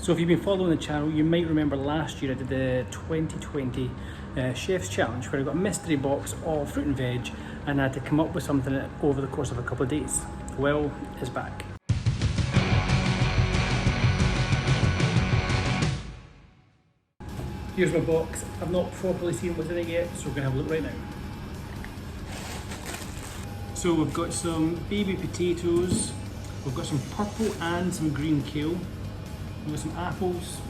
So if you've been following the channel, you might remember last year I did the 2020 Chef's Challenge, where I got a mystery box of fruit and veg and I had to come up with something over the course of a couple of days. Well, it's back. Here's my box. I've not properly seen what's in it yet, so we're going to have a look right now. So we've got some baby potatoes, we've got some purple and some green kale, we've got some apples,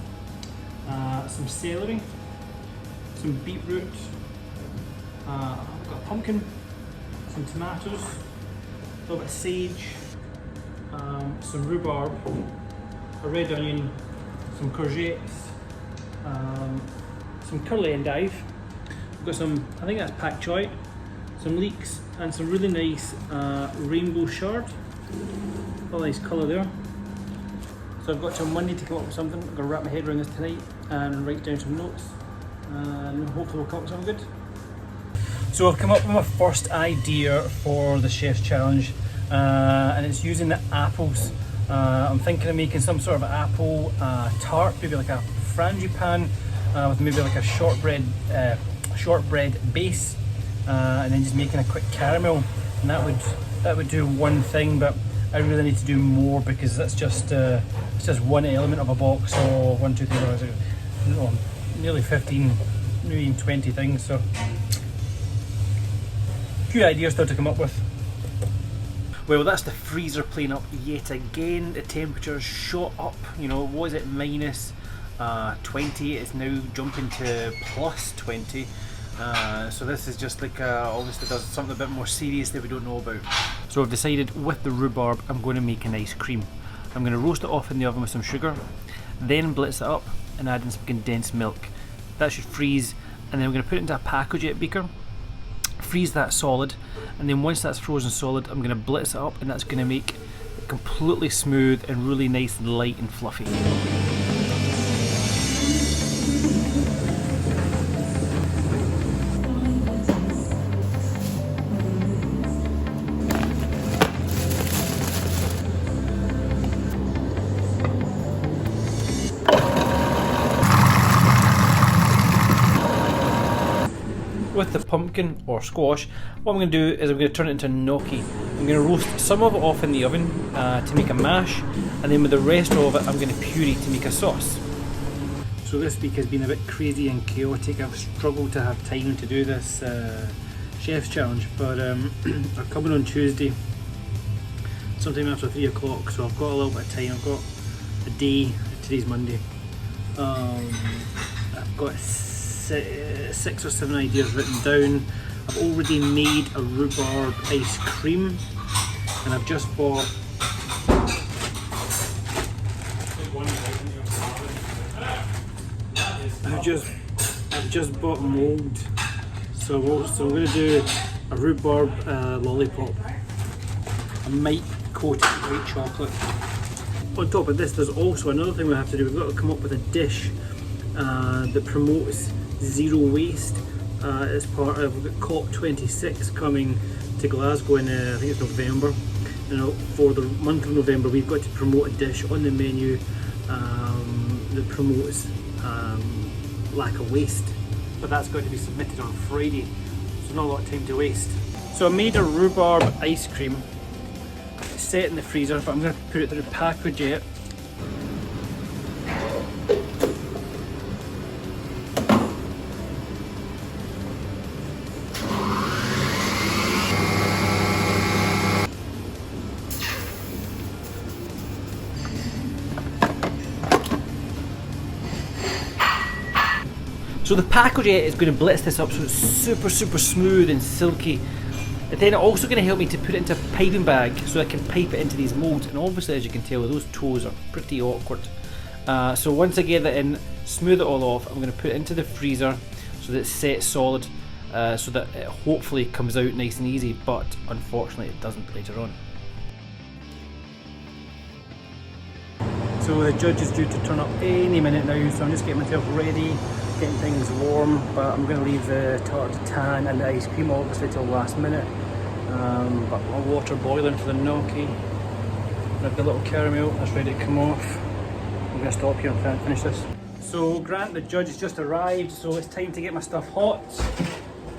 some celery, some beetroot, we've got a pumpkin, some tomatoes, a little bit of sage, some rhubarb, a red onion, some courgettes, some curly endive, we've got some, I think that's pak choy, some leeks, and some really nice rainbow chard. A nice colour there. So I've got till Monday to come up with something. I'm going to wrap my head around this tonight and write down some notes, and hopefully we'll come up with something good. So I've come up with my first idea for the Chef's Challenge, and it's using the apples. I'm thinking of making some sort of apple tart, maybe like a frangipan with maybe like a shortbread base, and then just making a quick caramel, and that would do one thing, but I really need to do more because that's just it's just one element of a box. So 1, 2, 3, 4, 5, 6, nearly 15, maybe even 20 things. So a few ideas still to come up with. Well, that's the freezer playing up yet again. The temperature's shot up. You know, was it minus 20? It's now jumping to plus 20. So this is just like obviously does something a bit more serious that we don't know about. So I've decided with the rhubarb I'm going to make an ice cream. I'm going to roast it off in the oven with some sugar, then blitz it up and add in some condensed milk. That should freeze, and then I'm going to put it into a Pacojet beaker, freeze that solid, and then once that's frozen solid I'm going to blitz it up, and that's going to make it completely smooth and really nice and light and fluffy. With the pumpkin or squash, what I'm going to do is I'm going to turn it into gnocchi. I'm going to roast some of it off in the oven to make a mash, and then with the rest of it I'm going to puree to make a sauce. So this week has been a bit crazy and chaotic. I've struggled to have time to do this Chef's Challenge, but I'm coming on Tuesday sometime after 3 o'clock, so I've got a little bit of time. I've got a day. Today's Monday. I've got 6 or 7 ideas written down. I've already made a rhubarb ice cream, and I've just bought I've just bought mould. So I'm going to do a rhubarb lollipop. I might coat it in white chocolate. On top of this, there's also another thing we have to do. We've got to come up with a dish that promotes zero waste as part of COP26 coming to Glasgow in I think it's November. And for the month of November we've got to promote a dish on the menu that promotes lack of waste, but that's got to be submitted on Friday, so not a lot of time to waste. So I made a rhubarb ice cream, set in the freezer, but I'm going to put it through Pacojet. So the Pacojet is going to blitz this up so it's super smooth and silky. And then it's also going to help me to put it into a piping bag so I can pipe it into these moulds. And obviously, as you can tell, those toes are pretty awkward. So once I get that in, smooth it all off, I'm going to put it into the freezer so that it's set solid, so that it hopefully comes out nice and easy, but unfortunately it doesn't later on. So the judge is due to turn up any minute now, so I'm just getting myself ready, getting things warm, but I'm going to leave the tart tan and the ice cream obviously till last minute. But my water boiling for the gnocchi. I've got a little caramel that's ready to come off. I'm going going to stop here and finish this. So Grant the judge has just arrived, so it's time to get my stuff hot.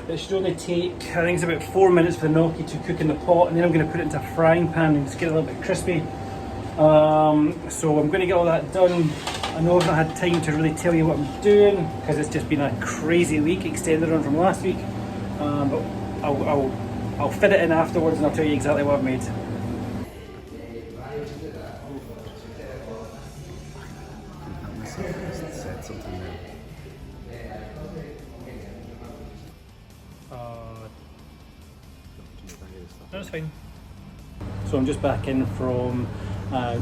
It should only take, I think it's about 4 minutes for the gnocchi to cook in the pot, and then I'm going to put it into a frying pan and just get it a little bit crispy. So I'm going to get all that done. I know I've not had time to really tell you what I'm doing because it's just been a crazy week, extended on from last week. But I'll fit it in afterwards and I'll tell you exactly what I've made. That's fine. So I'm just back in from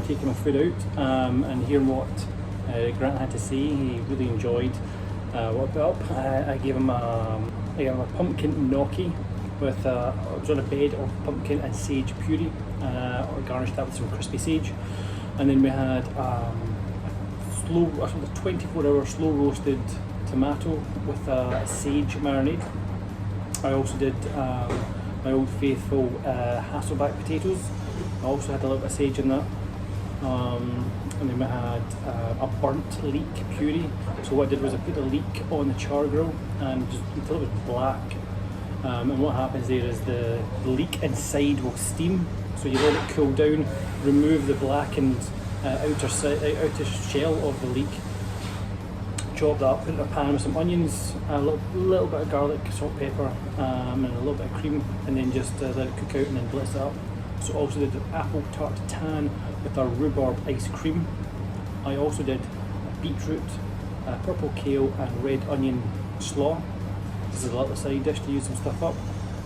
taking my food out and hearing what Grant had to say. He really enjoyed what I put up. I gave him a pumpkin gnocchi with it was on a bed of pumpkin and sage puree, or garnished that with some crispy sage. And then we had a 24-hour slow roasted tomato with a sage marinade. I also did my old faithful Hasselback potatoes. I also had a little bit of sage in that. And then we had a burnt leek puree. So what I did was I put the leek on the char grill and just until it was black. And what happens there is the leek inside will steam. So you let it cool down, remove the blackened outer shell of the leek, chop that up, put it in a pan with some onions, a little bit of garlic, salt, pepper, and a little bit of cream, and then just let it cook out and then blitz it up. So also did apple tart tatin with our rhubarb ice cream. I also did beetroot, purple kale and red onion slaw. This is a little side dish to use some stuff up.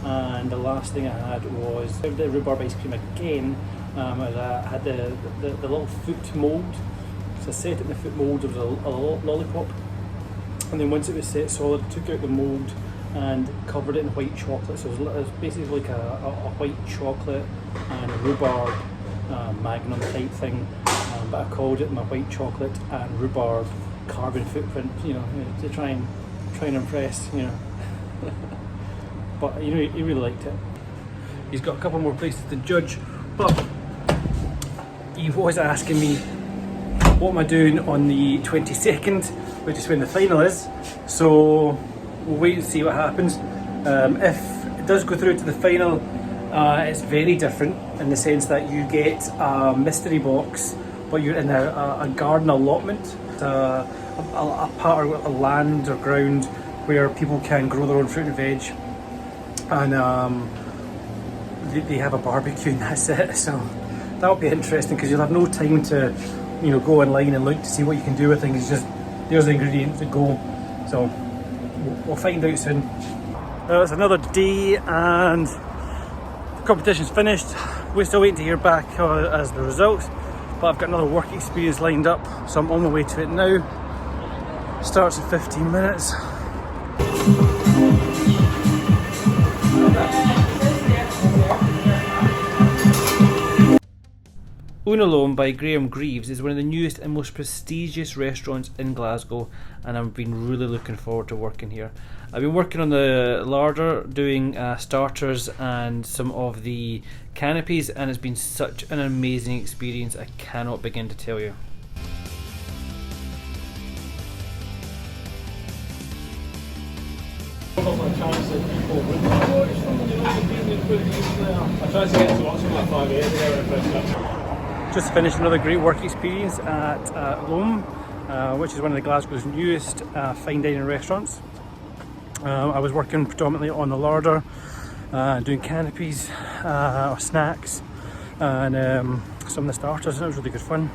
And the last thing I had was the rhubarb ice cream again. I had the little foot mould. So I set it in the foot mould, there was a lollipop. And then once it was set solid, I took out the mould and covered it in white chocolate. So it was basically like a white chocolate and a rhubarb magnum type thing. But I called it my white chocolate and rhubarb carbon footprint, you know, to try and impress, you know. But you know, he really liked it. He's got a couple more places to judge, but he was asking me what am I doing on the 22nd, which is when the final is. So we'll wait and see what happens. If it does go through to the final, it's very different in the sense that you get a mystery box, but you're in a garden allotment, a part of a land or ground where people can grow their own fruit and veg, and they have a barbecue and that's it. So that'll be interesting because you'll have no time to, you know, go online and look to see what you can do with things. It's just there's the ingredients that go. So we'll find out soon. It's another day and the competition's finished. We're still waiting to hear back as the results, but I've got another work experience lined up, so I'm on my way to it now. Starts in 15 minutes. Unalone by Graham Greaves is one of the newest and most prestigious restaurants in Glasgow, and I've been really looking forward to working here. I've been working on the larder, doing starters and some of the canopies, and it's been such an amazing experience I cannot begin to tell you. I tried to get to watch them like 5 years ago when I first got. Just finished another great work experience at Loam, which is one of the Glasgow's newest fine dining restaurants. I was working predominantly on the larder, doing canopies, or snacks, and some of the starters, and it was really good fun.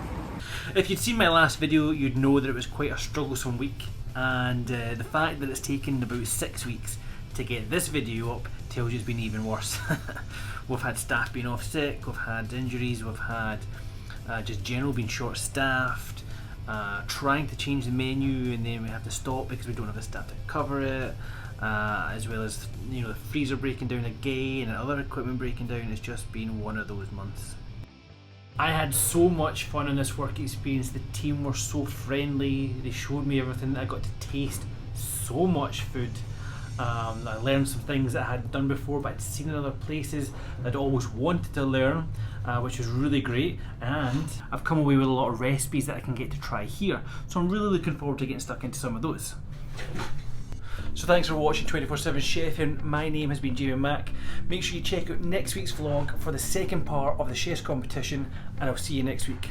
If you'd seen my last video, you'd know that it was quite a strugglesome week, and the fact that it's taken about 6 weeks to get this video up tells you it's been even worse. We've had staff being off sick, we've had injuries, we've had just general being short-staffed, trying to change the menu and then we have to stop because we don't have the staff to cover it, as well as, you know, the freezer breaking down again and other equipment breaking down. It's just been one of those months. I had so much fun in this work experience. The team were so friendly, they showed me everything. I got to taste so much food. I learned some things that I hadn't done before but I'd seen in other places that I'd always wanted to learn, which is really great, and I've come away with a lot of recipes that I can get to try here, so I'm really looking forward to getting stuck into some of those. So thanks for watching 24/7 Chefing. My name has been Jamie Mack. Make sure you check out next week's vlog for the second part of the chef's competition, and I'll see you next week.